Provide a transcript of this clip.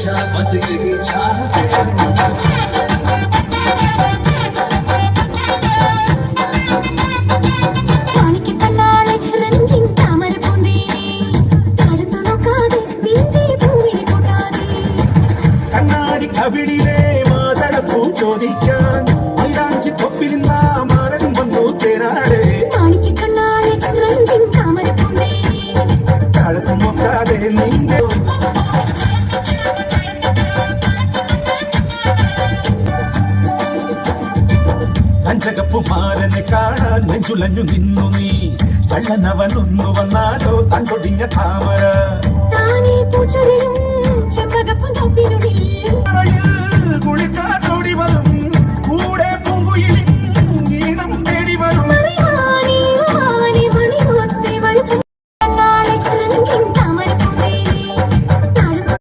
नशा बस यही चाहते കവിളിലെ മാതളപ്പൂ ചോദിക്കാൻ മൈലാഞ്ചി തൊപ്പിലിന്ന മാരൻ വന്നു തേനാട് താഴത്തു നോക്കാതെ നിന്റെ അഞ്ചകപ്പുമാരനെ കാണാൻ നെഞ്ചുലഞ്ഞു നിന്നു നീ കള്ളനവനൊന്നു വന്നാലോ തണ്ടൊടിഞ്ഞ താമര